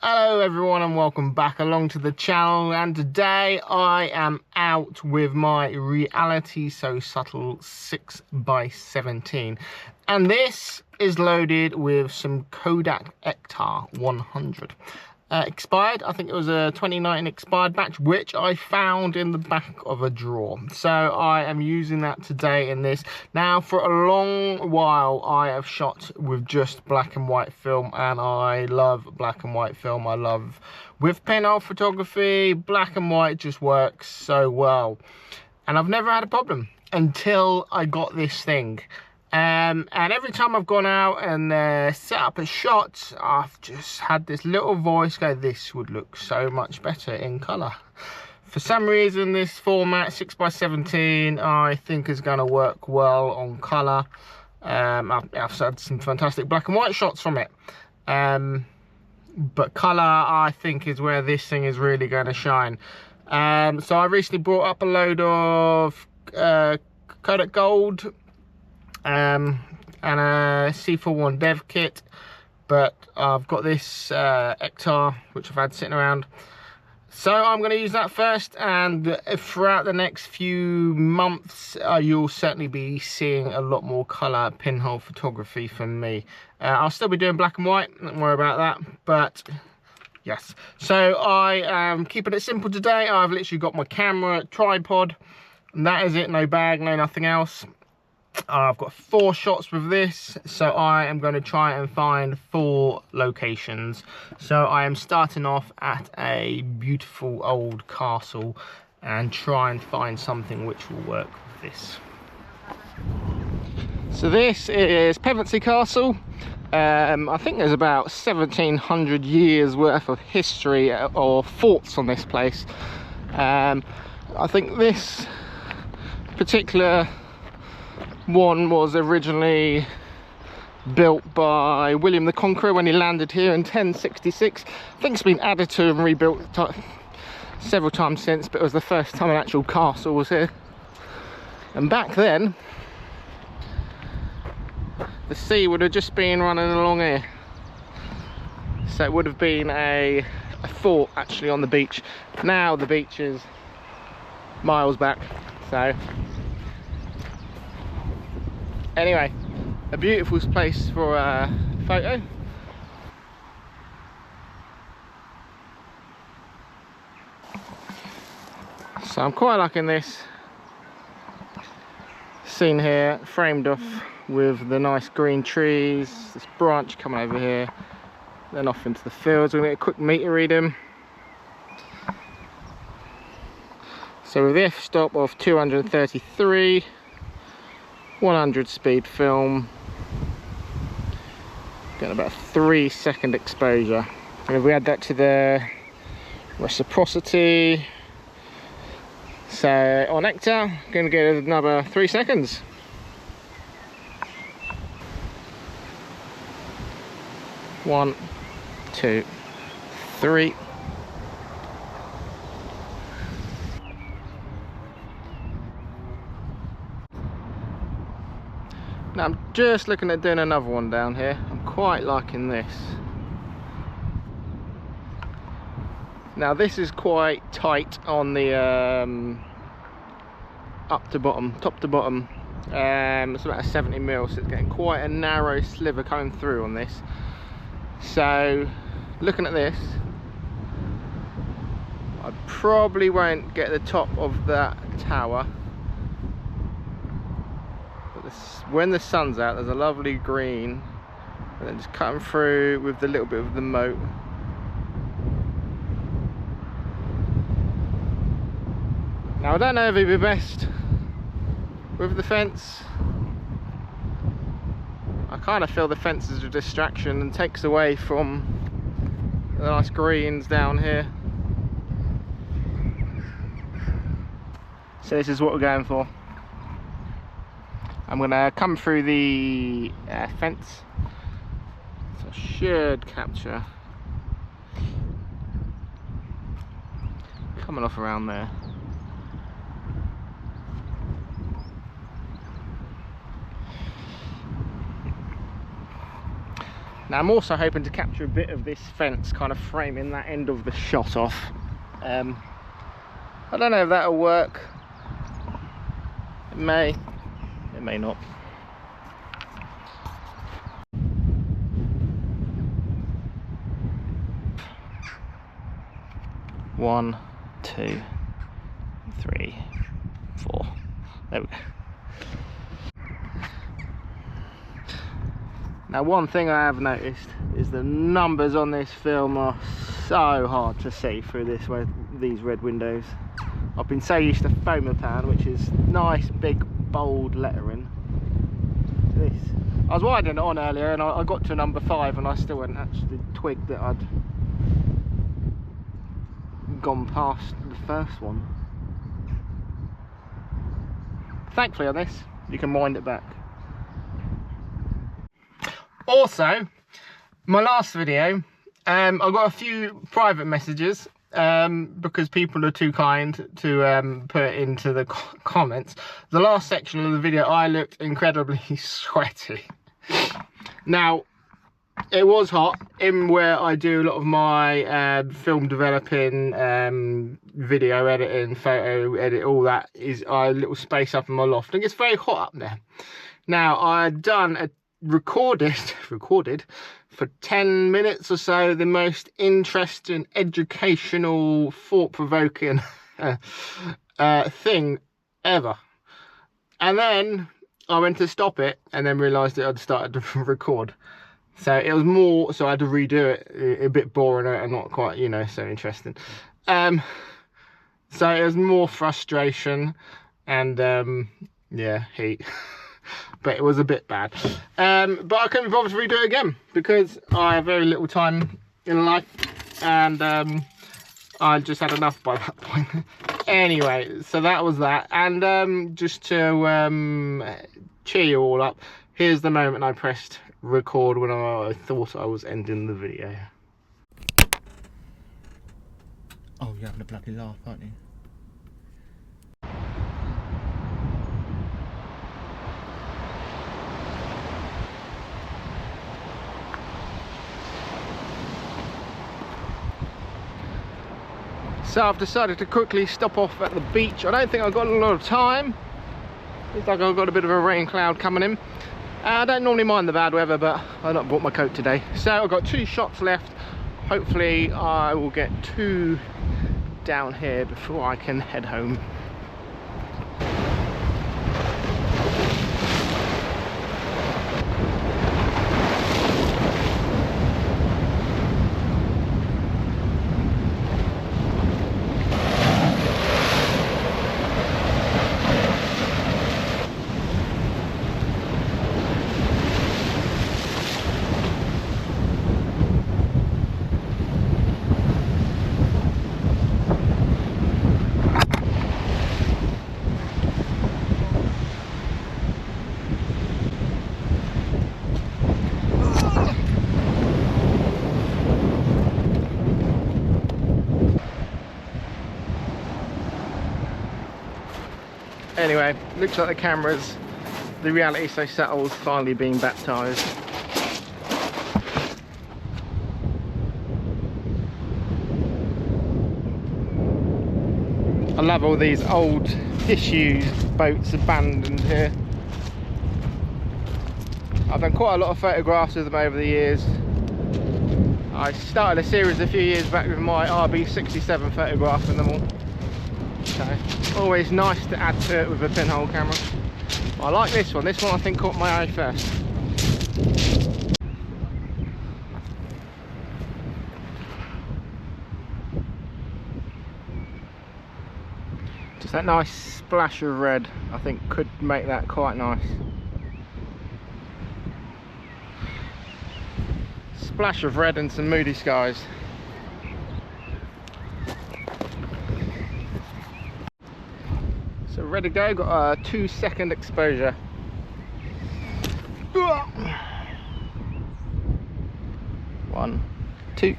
Hello everyone and welcome back along to the channel, and today I am out with my RealitySoSubtle 6x17 and this is loaded with some Kodak Ektar 100. Expired, I think it was a 2019 expired batch, which I found in the back of a drawer. So I am using that today in this. Now, for a long while, I have shot with just black and white film, and I love black and white film. I love with pinhole photography, black and white just works so well. And I've never had a problem until I got this thing. And every time I've gone out and set up a shot, I've just had this little voice go, this would look so much better in colour. For some reason, this format 6x17 I think is going to work well on colour. I've had some fantastic black and white shots from it, but colour I think is where this thing is really going to shine. So I recently brought up a load of Kodak Gold and a C-41 dev kit, but I've got this Ektar which I've had sitting around, so I'm going to use that first, and throughout the next few months you'll certainly be seeing a lot more colour pinhole photography from me. I'll still be doing black and white, don't worry about that, but yes. So I am keeping it simple today. I've literally got my camera, tripod, and that is it. No bag, no nothing else. I've got 4 shots with this, so I am going to try and find 4 locations. So I am starting off at a beautiful old castle and try and find something which will work with this. So this is Pevensey Castle. I think there's about 1700 years worth of history or forts on this place. I think this particular one was originally built by William the Conqueror when he landed here in 1066. I think it's been added to and rebuilt several times since, but it was the first time an actual castle was here. And back then, the sea would have just been running along here, so it would have been a fort actually on the beach. Now the beach is miles back, so anyway, a beautiful place for a photo. So I'm quite liking this scene here, framed off with the nice green trees, this branch coming over here, then off into the fields. We're going to get a quick meter reading. So with the f-stop of 233, 100 speed film, getting about 3-second exposure, and if we add that to the reciprocity, so on Ektar, going to get another 3 seconds. One, 2, 3. Now I'm just looking at doing another one down here. I'm quite liking this. Now this is quite tight on the top to bottom. It's about a 70mm, so it's getting quite a narrow sliver coming through on this. So looking at this, I probably won't get the top of that tower. When the sun's out, there's a lovely green, and then just cutting through with the little bit of the moat. Now I don't know if it'd be best with the fence. I kind of feel the fence is a distraction and takes away from the nice greens down here. So this is what we're going for. I'm going to come through the fence, so I should capture coming off around there. Now I'm also hoping to capture a bit of this fence kind of framing that end of the shot off. I don't know if that'll work. It may not. One, 2, 3, 4. There we go. Now one thing I have noticed is the numbers on this film are so hard to see through these red windows. I've been so used to Fomapan, which is nice big bold lettering. This, I was widening it on earlier and I got to number 5 and I still hadn't actually twigged that I'd gone past the first one. Thankfully on this you can wind it back. Also, my last video, I got a few private messages because people are too kind to put it into the comments. The last section of the video I looked incredibly sweaty. Now it was hot in where I do a lot of my film developing, video editing, photo edit, all that is a little space up in my loft and it's very hot up there. Now I'd done a recorded for 10 minutes or so the most interesting, educational, thought-provoking thing ever, and then I went to stop it and then realized that I'd started to record, so it was more, so I had to redo it, a bit boring and not quite, you know, so interesting. So it was more frustration and yeah, heat. But it was a bit bad, but I couldn't be bothered to redo it again because I have very little time in life and I just had enough by that point. Anyway, so that was that, and just to cheer you all up, here's the moment I pressed record when I thought I was ending the video. Oh, you're having a bloody laugh, aren't you? So I've decided to quickly stop off at the beach. I don't think I've got a lot of time. Looks like I've got a bit of a rain cloud coming in. I don't normally mind the bad weather, but I've not bought my coat today. So I've got 2 shots left. Hopefully I will get 2 down here before I can head home. Anyway, looks like the cameras, the RealitySoSubtle's finally being baptised. I love all these old disused boats abandoned here. I've done quite a lot of photographs of them over the years. I started a series a few years back with my RB67 photographing them all. So, always nice to add to it with a pinhole camera. I like this one. This one I think caught my eye first. Just that nice splash of red, I think could make that quite nice. Splash of red and some moody skies. So ready to go, got a 2-second exposure. 1, 2.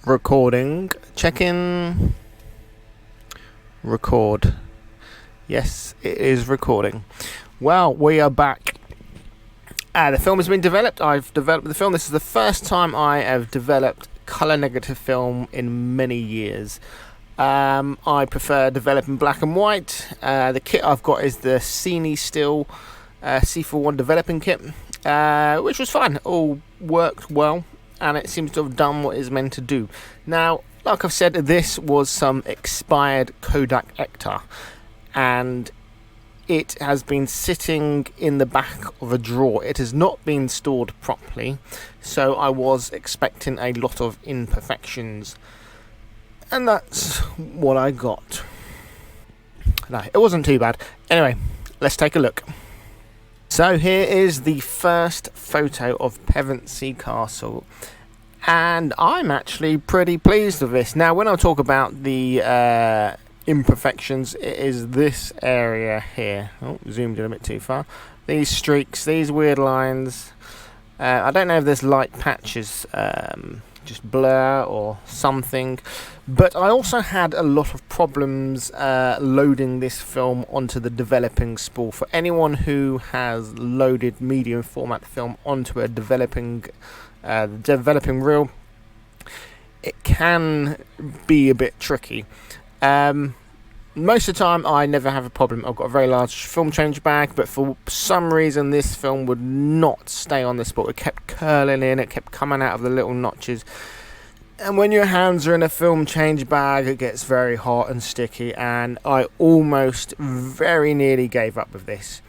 Recording Check in. Record. Yes, it is recording. Well, we are back. The film has been developed. I've developed the film. This is the first time I have developed colour negative film in many years. I prefer developing black and white. The kit I've got is the CineStill C-41 developing kit, which was fun. All worked well, and it seems to have done what it's meant to do. Now, like I've said, this was some expired Kodak Ektar, and it has been sitting in the back of a drawer. It has not been stored properly, so I was expecting a lot of imperfections, and that's what I got. No, it wasn't too bad. Anyway, let's take a look. So here is the first photo of Pevensey Castle, and I'm actually pretty pleased with this. Now, when I talk about the imperfections, it is this area here. Oh, zoomed in a bit too far. These streaks, these weird lines. I don't know if there's light patches, just blur or something, but I also had a lot of problems loading this film onto the developing spool. For anyone who has loaded medium format film onto a developing reel, it can be a bit tricky. Most of the time I never have a problem. I've got a very large film change bag, but for some reason this film would not stay on the spool. It kept curling in, it kept coming out of the little notches, and when your hands are in a film change bag, it gets very hot and sticky, and I almost very nearly gave up with this.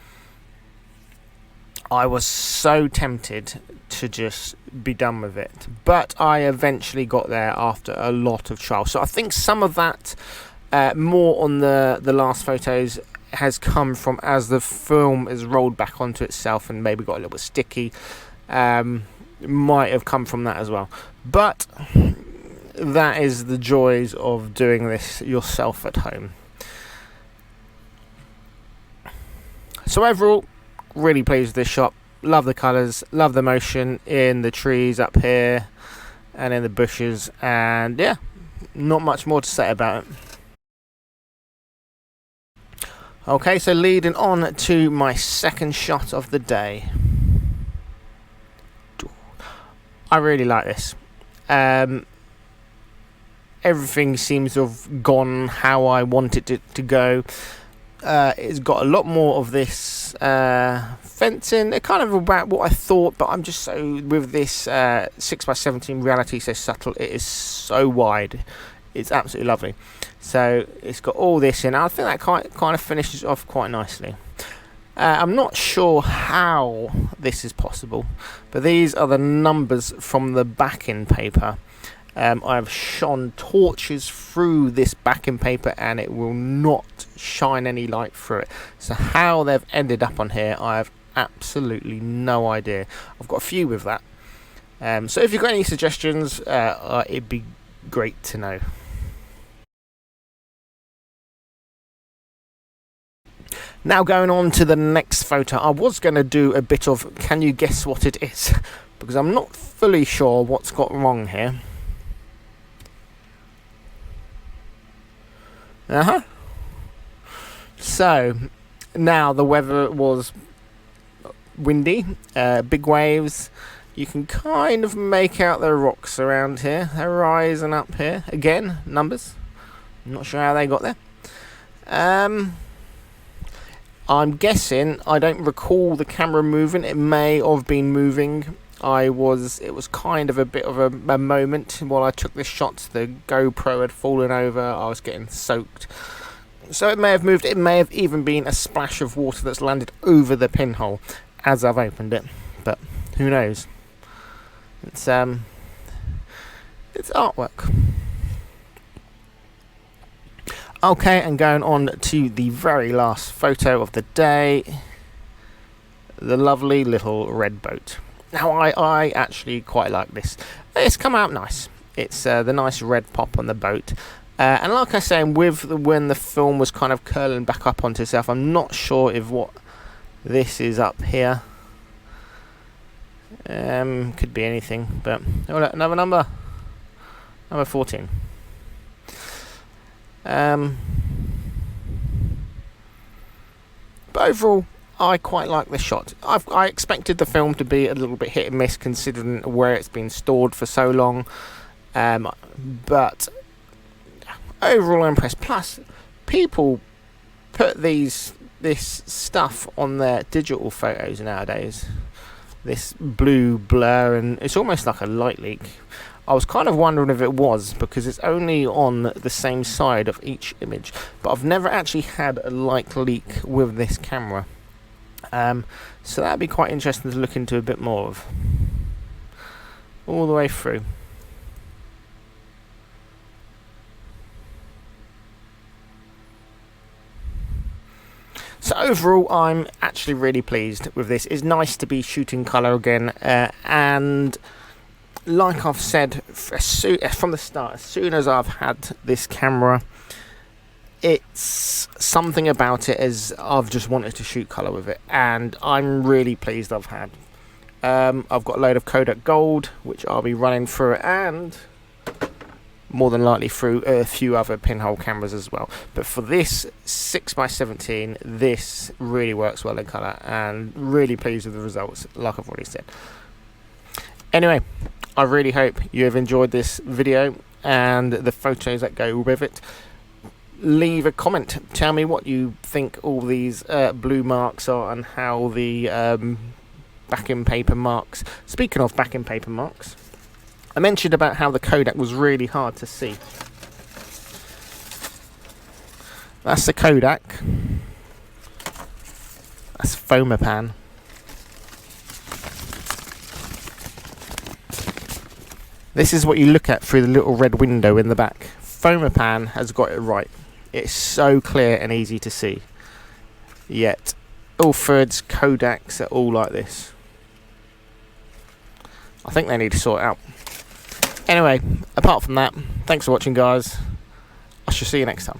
I was so tempted to just be done with it, but I eventually got there after a lot of trial. So I think some of that more on the last photos has come from as the film is rolled back onto itself and maybe got a little bit sticky. Might have come from that as well, but that is the joys of doing this yourself at home. So overall, really pleased with this shot. Love the colours, love the motion in the trees up here and in the bushes, and yeah, not much more to say about it. Okay, so leading on to my second shot of the day. I really like this. Everything seems to have gone how I wanted it to go. It's got a lot more of this fencing, kind of about what I thought, but I'm just so, with this 6x17 RealitySoSubtle, it is so wide. It's absolutely lovely. So it's got all this in. I think that kind of finishes off quite nicely. I'm not sure how this is possible, but these are the numbers from the backing paper. I've shone torches through this backing paper and it will not shine any light through it. So how they've ended up on here, I have absolutely no idea. I've got a few with that. So if you've got any suggestions, it'd be great to know. Now going on to the next photo. I was going to do a bit of can you guess what it is, because I'm not fully sure what's got wrong here. So now the weather was windy, big waves. You can kind of make out the rocks around here. They're rising up here. Again, numbers. I'm not sure how they got there. I'm guessing, I don't recall the camera moving. It may have been moving. It was kind of a bit of a moment while I took this shot. The GoPro had fallen over. I was getting soaked. So it may have moved. It may have even been a splash of water that's landed over the pinhole as I've opened it. But who knows? It's artwork. Okay, and going on to the very last photo of the day, the lovely little red boat. Now I actually quite like this. It's come out nice. It's the nice red pop on the boat. And like I say, when the film was kind of curling back up onto itself, I'm not sure if what this is up here. Could be anything, but oh look, another number. Number 14. But overall, I quite like the shot. I expected the film to be a little bit hit and miss considering where it's been stored for so long. But overall I'm impressed. Plus, people put this stuff on their digital photos nowadays. This blue blur, and it's almost like a light leak. I was kind of wondering if it was, because it's only on the same side of each image, but I've never actually had a light leak with this camera. So that'd be quite interesting to look into a bit more of. All the way through. So overall, I'm actually really pleased with this. It's nice to be shooting colour again, and like I've said from the start, as soon as I've had this camera, it's something about it as I've just wanted to shoot colour with it, and I'm really pleased I've had. I've got a load of Kodak Gold, which I'll be running through, and more than likely through a few other pinhole cameras as well. But for this 6x17, this really works well in colour, and really pleased with the results, like I've already said. Anyway, I really hope you have enjoyed this video and the photos that go with it. Leave a comment, tell me what you think all these blue marks are, and how the backing paper marks. Speaking of backing paper marks, I mentioned about how the Kodak was really hard to see. That's the Kodak. That's Fomapan. This is what you look at through the little red window in the back. Fomapan has got it right. It's so clear and easy to see. Yet, Ilford's, Kodaks are all like this. I think they need to sort it out. Anyway, apart from that, thanks for watching, guys. I shall see you next time.